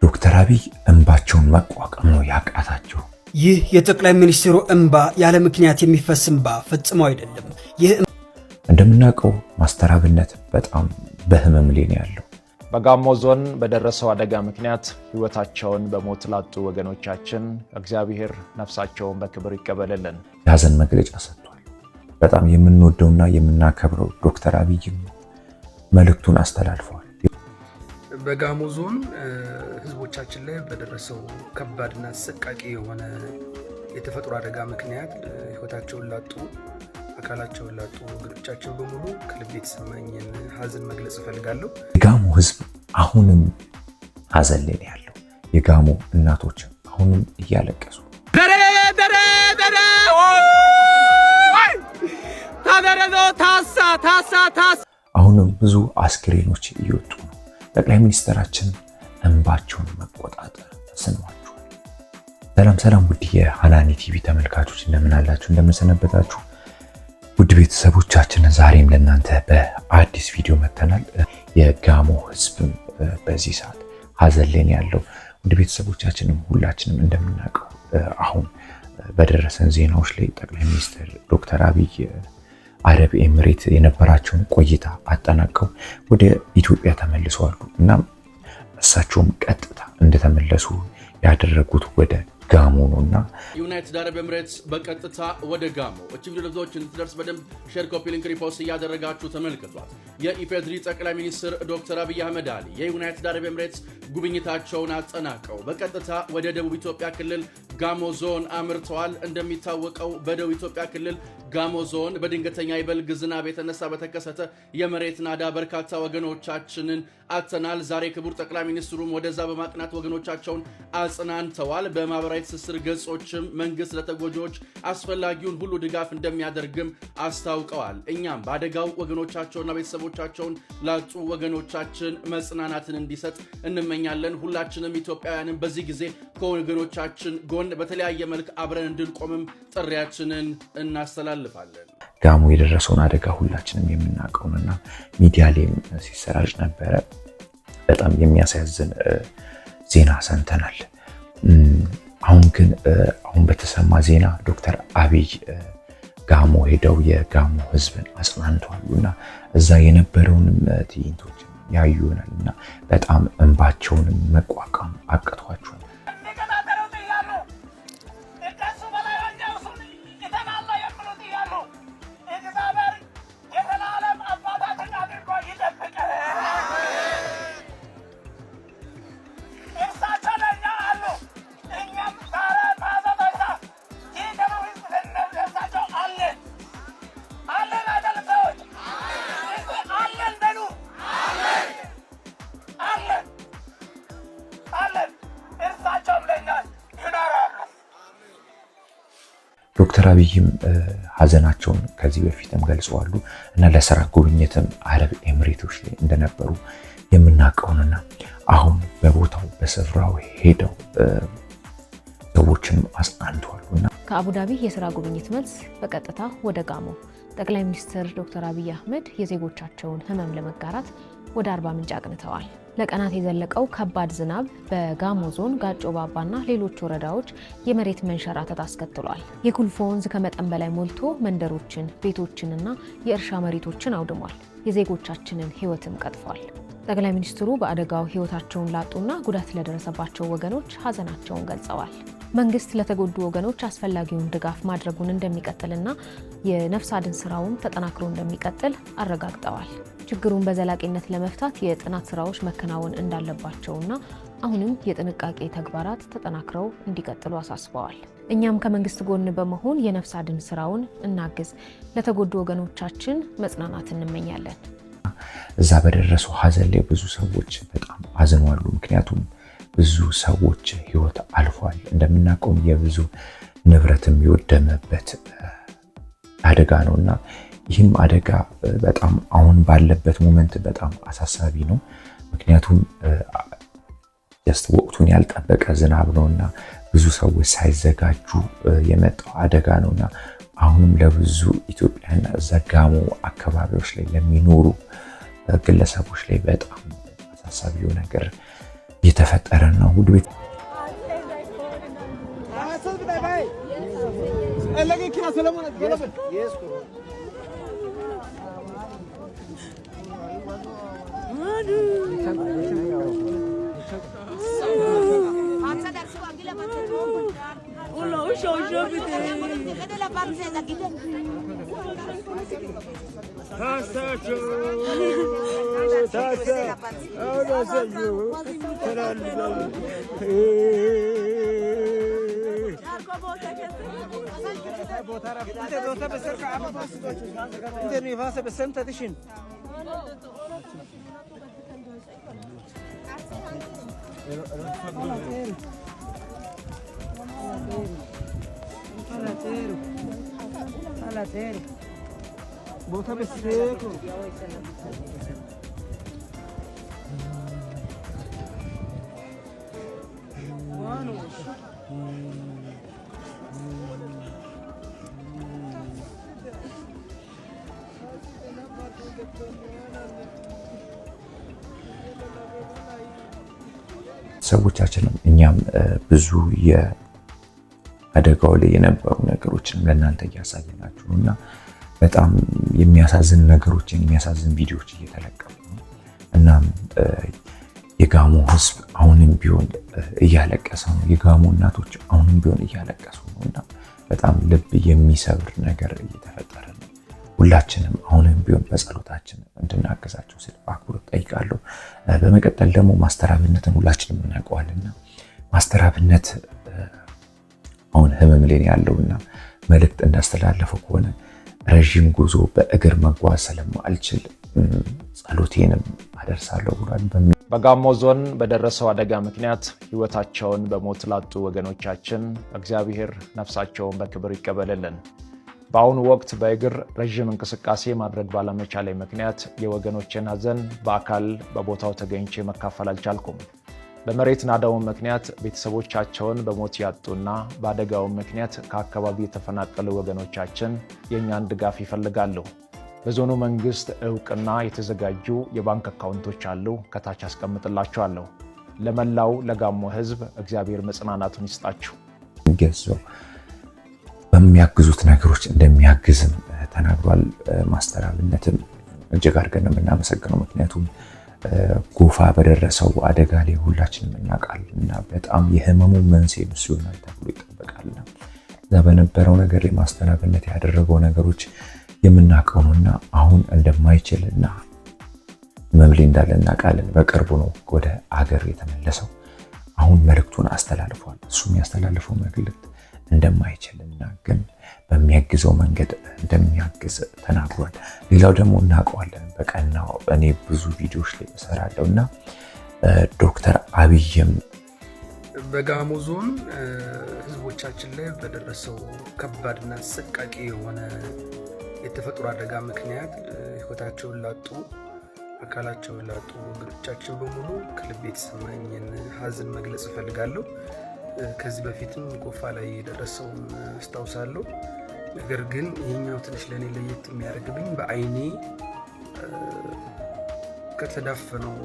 ዶክተር አብይ እንባቸውን መቋቋም ነው ያቃታቸው። ይህ የጠቅላይ ሚኒስትሩ እንባ ያለ ምክንያት የሚፈስ እንባ ፈጽሞ አይደለም። ይህ እንደምናውቀው ማስተር አብነት በጣም በህመም ላይ ነው ያለው። በጋሞ ዞን በደረሰው አደጋ ምክንያት ህይወታቸውን በሞት ላጡ ወገኖቻችን እግዚአብሔር ነፍሳቸውን በክብር ይቀበልልን። የሀዘን መግለጫ ሰጥቷል። በጣም የምንወደውና የምናከብረው ዶክተር አብይ መልእክቱን አስተላልፈዋል። በጋሞ ዞን ህዝቦቻችን ላይ በደረሰው ከባድና አሰቃቂ የሆነ የተፈጥሮ አደጋ ምክንያት ህይወታቸውን ላጡ አካላቸውን ላጡ ወገኖቻችን በሙሉ ከልብ የተሰማኝን ሀዘን መግለጽ እፈልጋለሁ። የጋሞ ህዝብ አሁንም ሀዘን ላይ ያለው፣ የጋሞ እናቶች አሁንም እያለቀሱ አሁንም ብዙ አስክሬኖች እየወጡ ነው። ጠቅላይ ሚኒስትራችን እንባቸውን መቆጣጠር ተስኗቸዋል። ሰላም ውድ የሃናኒ ቲቪ ተመልካቾች እንደምን አላችሁ? እንደምን ሰነበታችሁ? ውድ ቤተሰቦቻችን ዛሬም ለእናንተ በአዲስ ቪዲዮ መተናል። የጋሞ ህዝብ በዚህ ሰዓት ሀዘን ላይ ያለው ውድ ቤተሰቦቻችንም ሁላችንም እንደምናውቀው አሁን በደረሰን ዜናዎች ላይ ጠቅላይ ሚኒስትር ዶክተር አብይ አረብ ኤምሬት የነበራቸውን ቆይታ አጠናቀው ወደ ኢትዮጵያ ተመልሰዋል እና እሳቸውም ቀጥታ እንደተመለሱ ያደረጉት ወደ ጋሞ ነውና ዩናይትድ አረብ ኤምሬትስ በቀጥታ ወደ ጋሞ እቺ ቪዲዮዎች እንድትደርስ በደንብ ሼር፣ ኮፒ ሊንክ፣ ሪፖስት እያደረጋችሁ ተመልከቷት። የኢፌድሪ ጠቅላይ ሚኒስትር ዶክተር አብይ አህመድ አሊ የዩናይትድ አረብ ኤምሬትስ ጉብኝታቸውን አጠናቀው በቀጥታ ወደ ደቡብ ኢትዮጵያ ክልል ጋሞ ዞን አምርተዋል። እንደሚታወቀው በደቡብ ኢትዮጵያ ክልል ጋሞ ዞን በድንገተኛ የበልግ ዝናብ የተነሳ በተከሰተ የመሬት ናዳ በርካታ ወገኖቻችንን አጥተናል። ዛሬ ክቡር ጠቅላይ ሚኒስትሩም ወደዛ በማቅናት ወገኖቻቸውን አጽናንተዋል። በማህበራዊ ትስስር ገጾችም መንግስት ለተጎጂዎች አስፈላጊውን ሁሉ ድጋፍ እንደሚያደርግም አስታውቀዋል። እኛም በአደጋው ወገኖቻቸውና ቤተሰቦቻቸውን ላጡ ወገኖቻችን መጽናናትን እንዲሰጥ እንመኛለን። ሁላችንም ኢትዮጵያውያንም በዚህ ጊዜ ከወገኖቻችን ጎን በተለያየ መልክ አብረን እንድንቆምም ጥሪያችንን እናስተላልፋለን። ጋሞ የደረሰውን አደጋ ሁላችንም የምናውቀውና ሚዲያ ላይም ሲሰራጭ ነበረ። በጣም የሚያሳዝን ዜና ሰምተናል። አሁን በተሰማ ዜና ዶክተር አብይ ጋሞ ሄደው የጋሞ ህዝብን አጽናንተዋልና እዛ የነበረውንም ትዕይንቶች ያዩ ይሆናልና በጣም እንባቸውንም መቋቋም አቅቷቸዋል። ዶክተር አብይም ሀዘናቸውን ከዚህ በፊትም ገልጸዋል እና ለስራ ጉብኝትም አረብ ኤምሬቶች ላይ እንደነበሩ የምናውቀውና አሁን በቦታው በስፍራው ሄደው ሰዎችን አጽናንተዋልና ከአቡዳቢ የስራ ጉብኝት መልስ በቀጥታ ወደ ጋሞ ጠቅላይ ሚኒስትር ዶክተር አብይ አህመድ የዜጎቻቸውን ህመም ለመጋራት ወደ አርባ ምንጭ አቅንተዋል። ለቀናት የዘለቀው ከባድ ዝናብ በጋሞ ዞን ጋጮ ባባና ሌሎች ወረዳዎች የመሬት መንሸራተት አስከትሏል። የኩልፎ ወንዝ ከመጠን በላይ ሞልቶ መንደሮችን፣ ቤቶችንና የእርሻ መሬቶችን አውድሟል። የዜጎቻችንን ህይወትም ቀጥፏል። ጠቅላይ ሚኒስትሩ በአደጋው ህይወታቸውን ላጡና ጉዳት ለደረሰባቸው ወገኖች ሀዘናቸውን ገልጸዋል። መንግስት ለተጎዱ ወገኖች አስፈላጊውን ድጋፍ ማድረጉን እንደሚቀጥልና የነፍስ አድን ስራውን ተጠናክሮ እንደሚቀጥል አረጋግጠዋል። ችግሩን በዘላቂነት ለመፍታት የጥናት ስራዎች መከናወን እንዳለባቸውና አሁንም የጥንቃቄ ተግባራት ተጠናክረው እንዲቀጥሉ አሳስበዋል። እኛም ከመንግስት ጎን በመሆን የነፍስ አድን ስራውን እናግዝ፣ ለተጎዱ ወገኖቻችን መጽናናት እንመኛለን። እዛ በደረሰው ሀዘን ላይ ብዙ ሰዎች በጣም አዝነዋል። ምክንያቱም ብዙ ሰዎች ህይወት አልፏል። እንደምናውቀው የብዙ ንብረትም የወደመበት አደጋ ነውና ይህም አደጋ በጣም አሁን ባለበት ሞመንት በጣም አሳሳቢ ነው። ምክንያቱም ወቅቱን ያልጠበቀ ዝናብ ነውና ብዙ ሰዎች ሳይዘጋጁ የመጣው አደጋ ነውና አሁንም ለብዙ ኢትዮጵያና ዘጋሞ አካባቢዎች ላይ ለሚኖሩ ግለሰቦች ላይ በጣም አሳሳቢው ነገር እየተፈጠረ ነው። ውድ ቤት ሰዎቻችንም እኛም ብዙ የአደጋው ላይ የነበሩ ነገሮችን ለእናንተ እያሳየናችሁ ነውና በጣም የሚያሳዝን ነገሮችን የሚያሳዝን ቪዲዮዎች እየተለቀቁ ነው። እናም የጋሞ ህዝብ አሁንም ቢሆን እያለቀሰ ነው። የጋሞ እናቶች አሁንም ቢሆን እያለቀሱ ነውና በጣም ልብ የሚሰብር ነገር እየተፈጠረ ነው። ሁላችንም አሁንም ቢሆን በጸሎታችን እንድናገዛቸው ስል በአክብሮት ጠይቃለሁ። በመቀጠል ደግሞ ማስተር አብነትን ሁላችንም እናውቀዋልና ማስተር አብነት አሁን ህመም ላይ ያለውና መልእክት እንዳስተላለፈው ከሆነ ረጅም ጉዞ በእግር መጓዝ ስለማልችል ጸሎቴንም አደርሳለሁ ብሏል። በጋሞ ዞን በደረሰው አደጋ ምክንያት ህይወታቸውን በሞት ላጡ ወገኖቻችን እግዚአብሔር ነፍሳቸውን በክብር ይቀበልልን። በአሁኑ ወቅት በእግር ረጅም እንቅስቃሴ ማድረግ ባለመቻሌ ምክንያት የወገኖችን ሀዘን በአካል በቦታው ተገኝቼ መካፈል አልቻልኩም። በመሬት ናዳው ምክንያት ቤተሰቦቻቸውን በሞት ያጡና በአደጋው ምክንያት ከአካባቢ የተፈናቀሉ ወገኖቻችን የእኛን ድጋፍ ይፈልጋሉ። በዞኑ መንግስት እውቅና የተዘጋጁ የባንክ አካውንቶች አሉ፣ ከታች አስቀምጥላችኋለሁ። ለመላው ለጋሞ ህዝብ እግዚአብሔር መጽናናቱን ይስጣችሁ። ገዘው በሚያግዙት ነገሮች እንደሚያግዝም ተናግሯል። ማስተር አብነትም እጅግ አድርገን የምናመሰግነው ምክንያቱም ጎፋ በደረሰው አደጋ ላይ ሁላችንም እናውቃለን እና በጣም የህመሙ መንስኤ እሱ ይሆናል ተብሎ ይጠበቃልና እዛ በነበረው ነገር ላይ ማስተር አብነት ያደረገው ነገሮች የምናውቀው ነውና አሁን እንደማይችልና መብሌ እንዳለ እናውቃለን። በቅርቡ ነው ወደ አገር የተመለሰው። አሁን መልእክቱን አስተላልፏል። እሱም ያስተላልፈው መልእክት እንደማይችልና ግን በሚያግዘው መንገድ እንደሚያግዝ ተናግሯል። ሌላው ደግሞ እናውቀዋለን በቀናው እኔ ብዙ ቪዲዮዎች ላይ እሰራለሁና ዶክተር አብይም በጋሞ ዞን ህዝቦቻችን ላይ በደረሰው ከባድና አሰቃቂ የሆነ የተፈጥሮ አደጋ ምክንያት ህይወታቸውን ላጡ አካላቸውን ላጡ ወገኖቻችን በሙሉ ከልብ የተሰማኝን ሀዘን መግለጽ እፈልጋለሁ። ከዚህ በፊትም ጎፋ ላይ የደረሰውን አስታውሳለሁ። ነገር ግን ይሄኛው ትንሽ ለኔ ለየት የሚያደርግብኝ በአይኔ ከተዳፈነው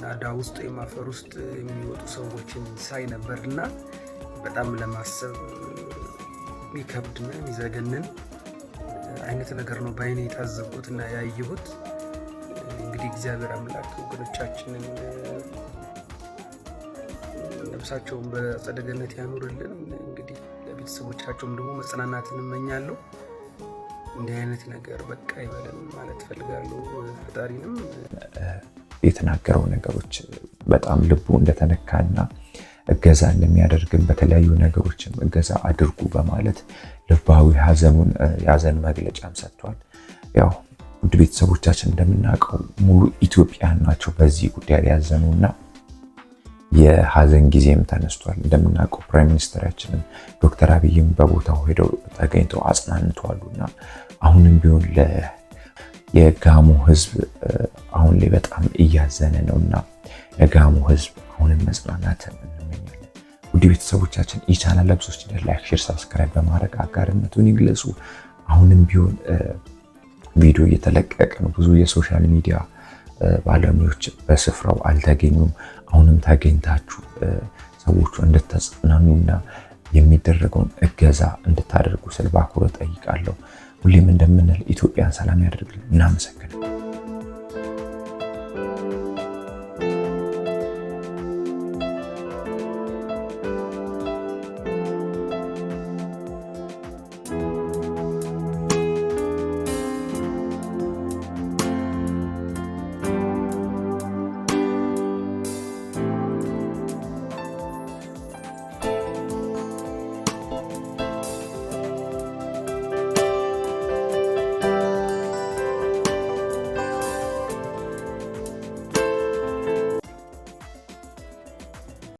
ናዳ ውስጥ ወይም አፈር ውስጥ የሚወጡ ሰዎችን ሳይ ነበርና በጣም ለማሰብ የሚከብድና የሚዘገንን አይነት ነገር ነው በአይኔ የታዘብኩትና ያየሁት። እንግዲህ እግዚአብሔር አምላክ ወገኖቻችንን ነፍሳቸውን በአጸደ ገነት ያኑርልን። እንግዲህ ለቤተሰቦቻቸውም ደግሞ መጽናናትን እመኛለሁ። እንዲህ አይነት ነገር በቃ ይበለን ማለት ፈልጋለሁ። ፈጣሪንም የተናገረው ነገሮች በጣም ልቡ እንደተነካና እገዛ እንደሚያደርግን በተለያዩ ነገሮችም እገዛ አድርጉ በማለት ልባዊ ሀዘን መግለጫም ሰጥቷል። ያው ውድ ቤተሰቦቻችን እንደምናውቀው ሙሉ ኢትዮጵያን ናቸው በዚህ ጉዳይ ላይ ያዘኑና የሀዘን ጊዜም ተነስቷል። እንደምናውቀው ፕራይም ሚኒስትራችንን ዶክተር አብይም በቦታው ሄደው ተገኝተው አጽናንተዋሉና አሁንም ቢሆን የጋሞ ህዝብ አሁን ላይ በጣም እያዘነ ነውና የጋሞ ህዝብ አሁንም መጽናናትን እንመኛለን። ውድ ቤተሰቦቻችን ይህ ቻናል ለብዙዎች እንደ ላይክ፣ ሼር፣ ሰብስክራይብ በማድረግ አጋርነቱን ይግለጹ። አሁንም ቢሆን ቪዲዮ እየተለቀቀ ነው። ብዙ የሶሻል ሚዲያ ባለሙያዎች በስፍራው አልተገኙም። አሁንም ተገኝታችሁ ሰዎቹ እንድትጽናኑና የሚደረገውን እገዛ እንድታደርጉ ስል በአክብሮት ጠይቃለሁ። ሁሌም እንደምንል ኢትዮጵያን ሰላም ያደርግልን። እናመሰግናለን።